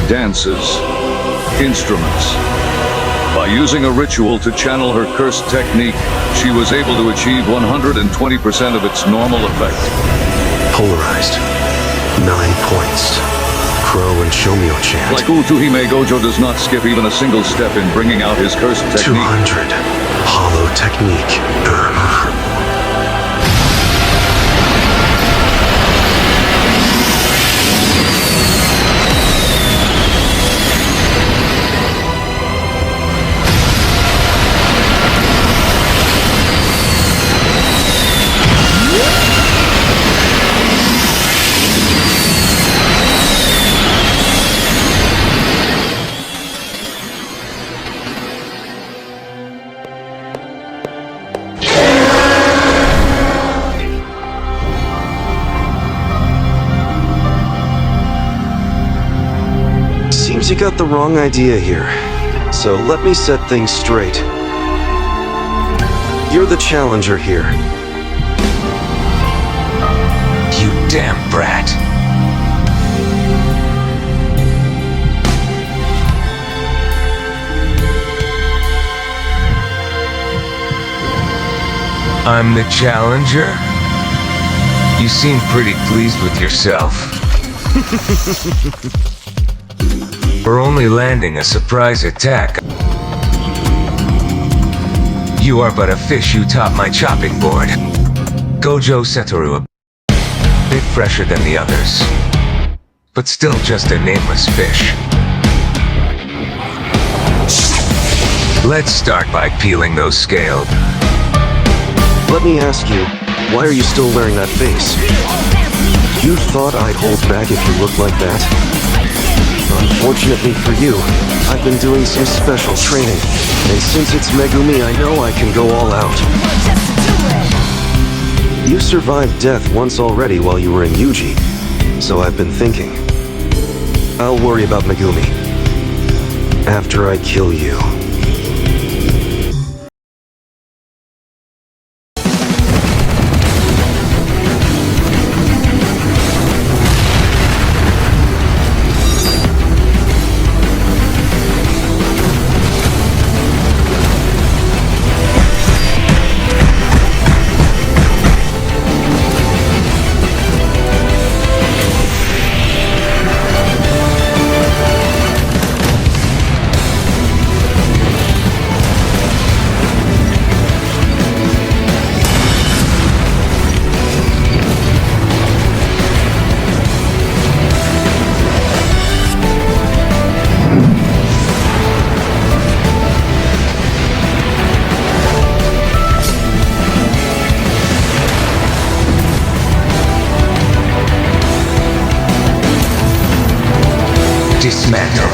dances, instruments. By using a ritual to channel her cursed technique, she was able to achieve 120% of its normal effect. Polarized. 9 points. Crow and Shomyo chant. Like Utuhime, Gojo does not skip even a single step in bringing out his cursed technique. 200. Hollow technique. Seems you got the wrong idea here. So let me set things straight. You're the challenger here. You damn brat. I'm the challenger? You seem pretty pleased with yourself. We're only landing a surprise attack. You are but a fish you top my chopping board. Gojo Satoru, a bit fresher than the others, but still just a nameless fish. Let's start by peeling those scales. Let me ask you, why are you still wearing that face? You thought I'd hold back if you looked like that? Unfortunately for you, I've been doing some special training, and since it's Megumi, I know I can go all out. You survived death once already while you were in Yuji, so I've been thinking. I'll worry about Megumi after I kill you. Dismantle.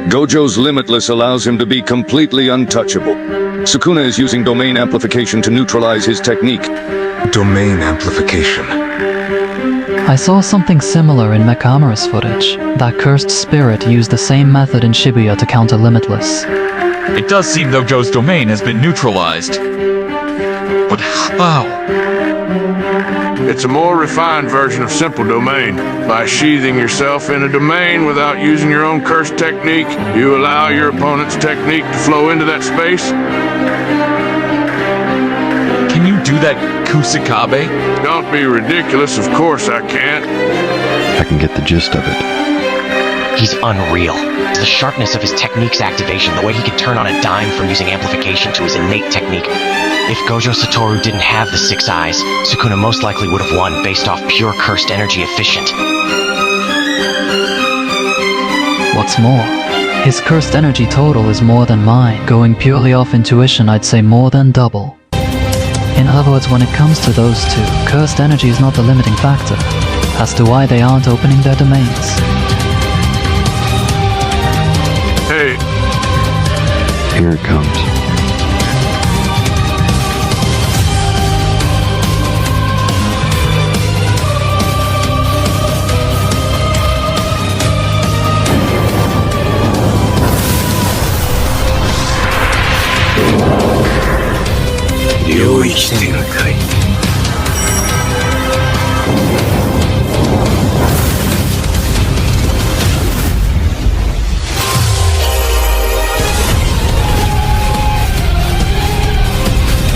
Gojo's Limitless allows him to be completely untouchable. Sukuna is using domain amplification to neutralize his technique. Domain amplification. I saw something similar in Mekamura's footage. That cursed spirit used the same method in Shibuya to counter Limitless. It does seem Gojo's domain has been neutralized. But how? It's a more refined version of simple domain. By sheathing yourself in a domain without using your own cursed technique, you allow your opponent's technique to flow into that space. Can you do that, Kusakabe? Don't be ridiculous, of course I can't. I can get the gist of it. He's unreal. The sharpness of his technique's activation, the way he could turn on a dime from using amplification to his innate technique. If Gojo Satoru didn't have the 6 eyes, Sukuna most likely would have won based off pure cursed energy efficient. What's more, his cursed energy total is more than mine. Going purely off intuition, I'd say more than double. In other words, when it comes to those two, cursed energy is not the limiting factor as to why they aren't opening their domains. Hey, Here it comes.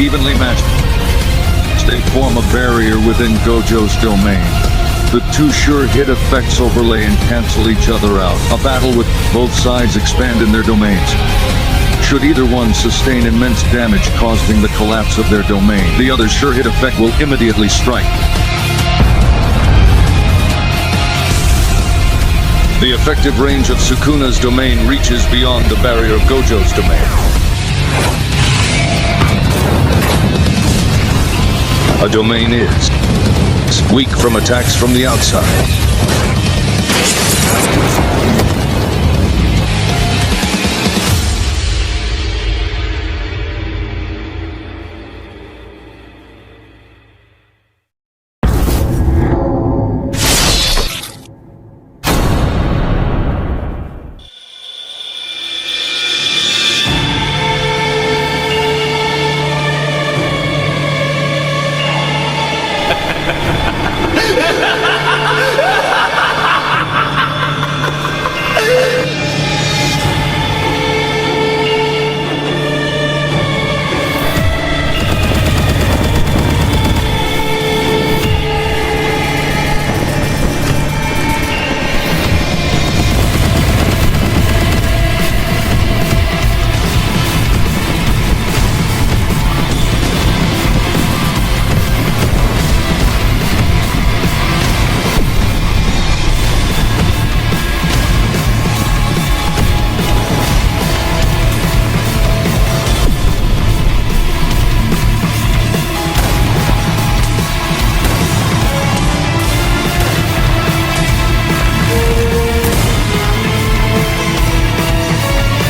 Evenly matched, they form a barrier within Gojo's domain. The two sure hit effects overlay and cancel each other out. A battle with both sides expand in their domains. Should either one sustain immense damage causing the collapse of their domain, the other's sure hit effect will immediately strike. The effective range of Sukuna's domain reaches beyond the barrier of Gojo's domain. A domain is weak from attacks from the outside.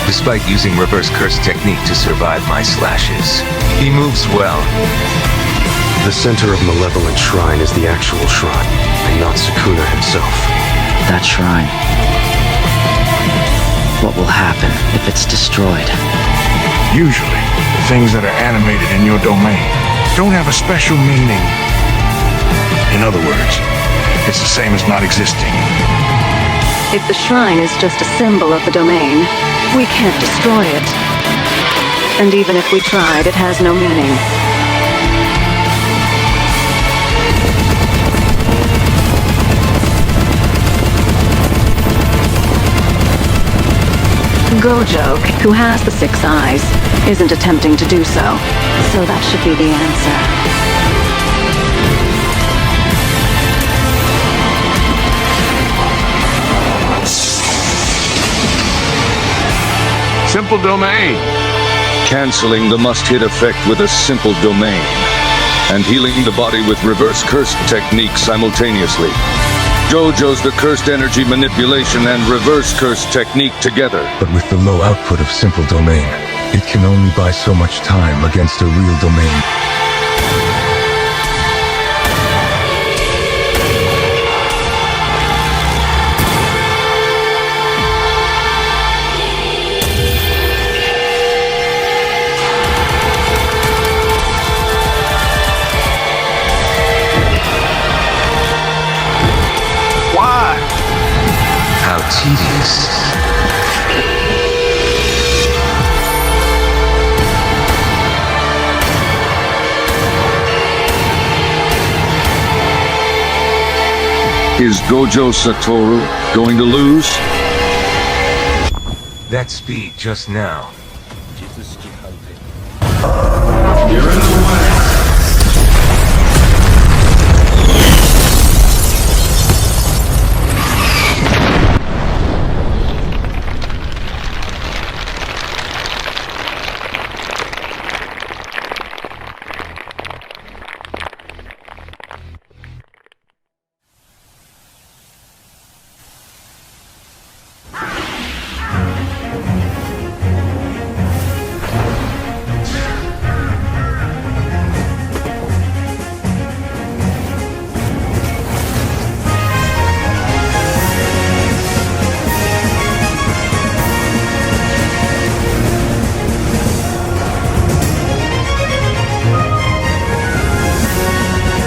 Despite using reverse curse technique to survive my slashes, he moves well. The center of Malevolent Shrine is the actual shrine, and not Sukuna himself. That shrine. What will happen if it's destroyed? usually, the things that are animated in your domain don't have a special meaning. In other words, it's the same as not existing. If the shrine is just a symbol of the domain, we can't destroy it. And even if we tried, it has no meaning. Gojo, who has the 6 eyes, isn't attempting to do so. So that should be the answer. Simple domain. Canceling the must-hit effect with a simple domain, and healing the body with reverse curse technique simultaneously. Gojo's the cursed energy manipulation and reverse curse technique together. But with the low output of simple domain, it can only buy so much time against a real domain. How tedious. Is Gojo Satoru going to lose? That speed just now.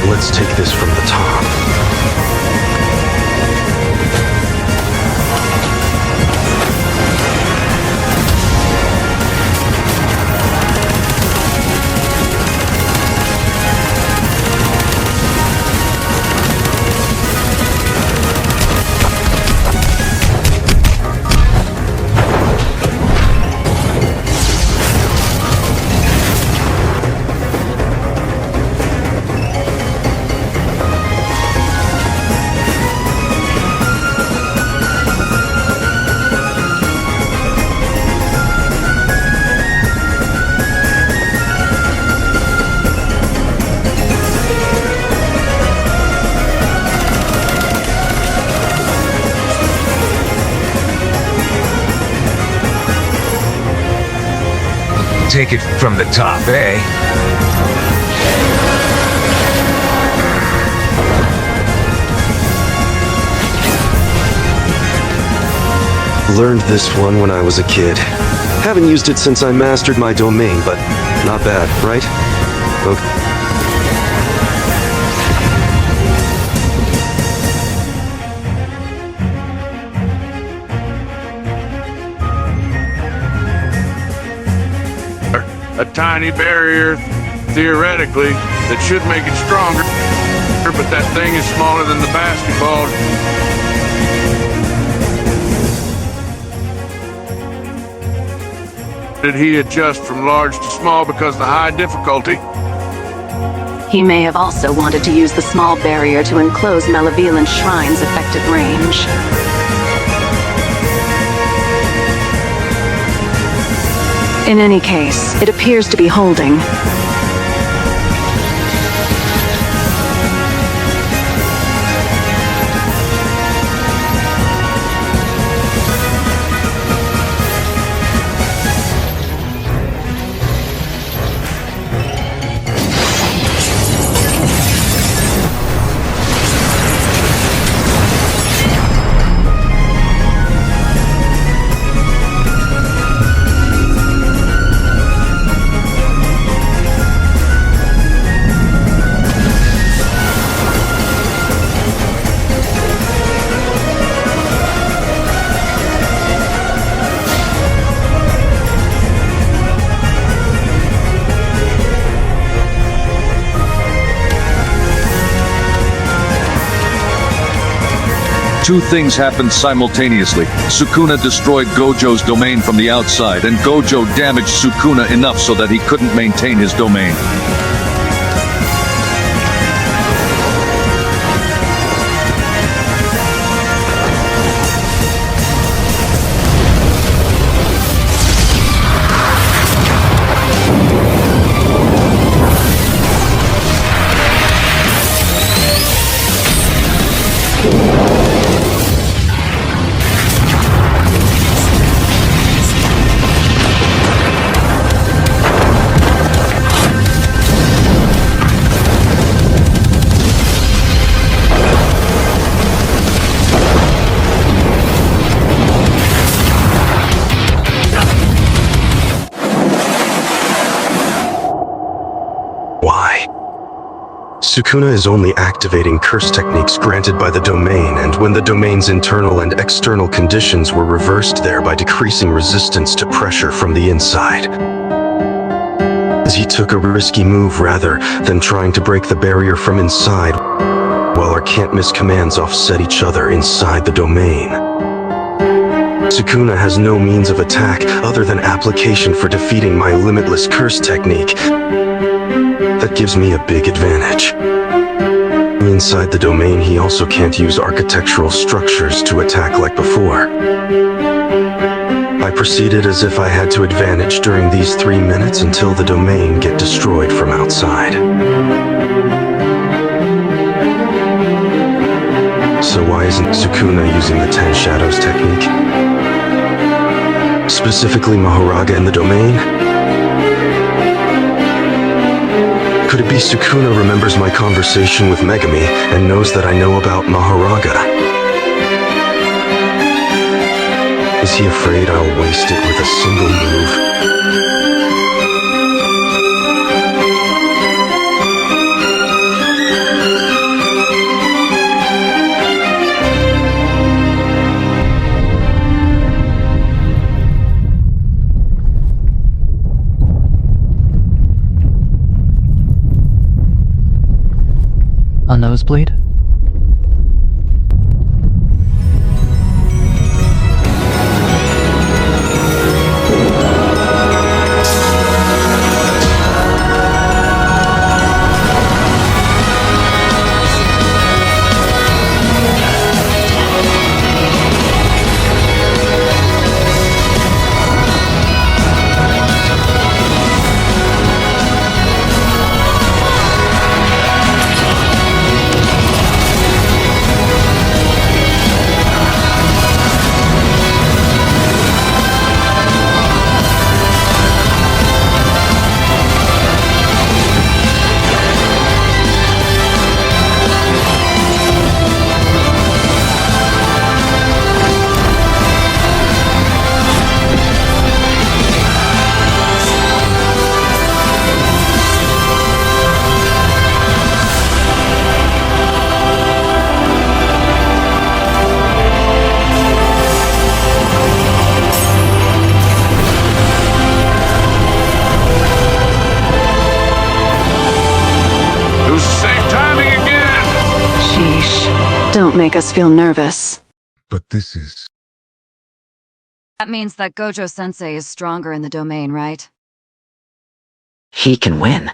Let's take this from the top. Take it from the top, eh? Learned this one when I was a kid. Haven't used it since I mastered my domain, but not bad, right? Okay. A tiny barrier, theoretically, that should make it stronger, but that thing is smaller than the basketball. Did he adjust from large to small because of the high difficulty? He may have also wanted to use the small barrier to enclose Malevolent Shrine's effective range. In any case, it appears to be holding. Two things happened simultaneously. Sukuna destroyed Gojo's domain from the outside, and Gojo damaged Sukuna enough so that he couldn't maintain his domain. Sukuna is only activating curse techniques granted by the domain, and when the domain's internal and external conditions were reversed, thereby decreasing resistance to pressure from the inside. He took a risky move rather than trying to break the barrier from inside, while our can't-miss commands offset each other inside the domain. Sukuna has no means of attack other than application for defeating my limitless curse technique. That gives me a big advantage. Inside the domain, he also can't use architectural structures to attack like before. I proceeded as if I had to advantage during these 3 minutes until the domain get destroyed from outside. So why isn't Sukuna using the 10 Shadows technique? Specifically Mahoraga in the domain? Could it be Sukuna remembers my conversation with Megami and knows that I know about Mahoraga? Is he afraid I'll waste it with a single move? A nosebleed? Don't make us feel nervous. But this is... That means that Gojo-sensei is stronger in the domain, right? He can win.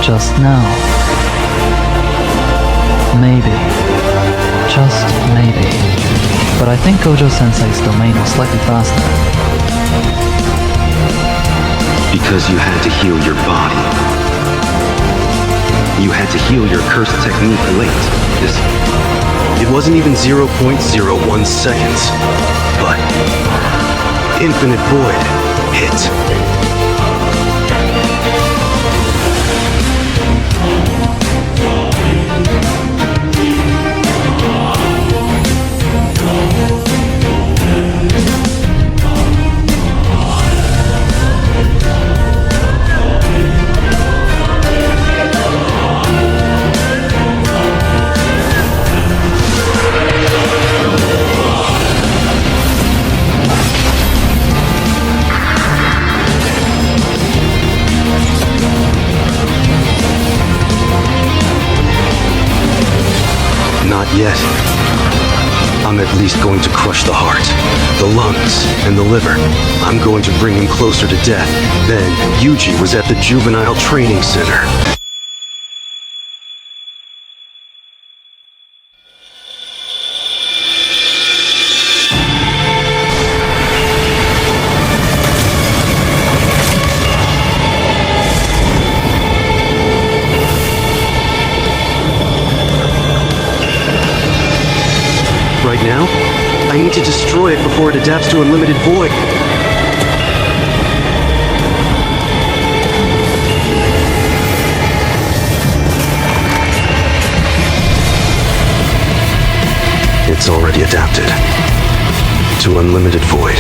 Just now. Maybe. Just maybe. But I think Gojo-sensei's domain was slightly faster. Because you had to heal your body. You had to heal your cursed technique late. It wasn't even 0.01 seconds. But Infinite Void hit. Not yet. I'm at least going to crush the heart, the lungs, and the liver. I'm going to bring him closer to death. Then, Yuji was at the juvenile training center. Right now, I need to destroy it before it adapts to Unlimited Void. It's already adapted to Unlimited Void.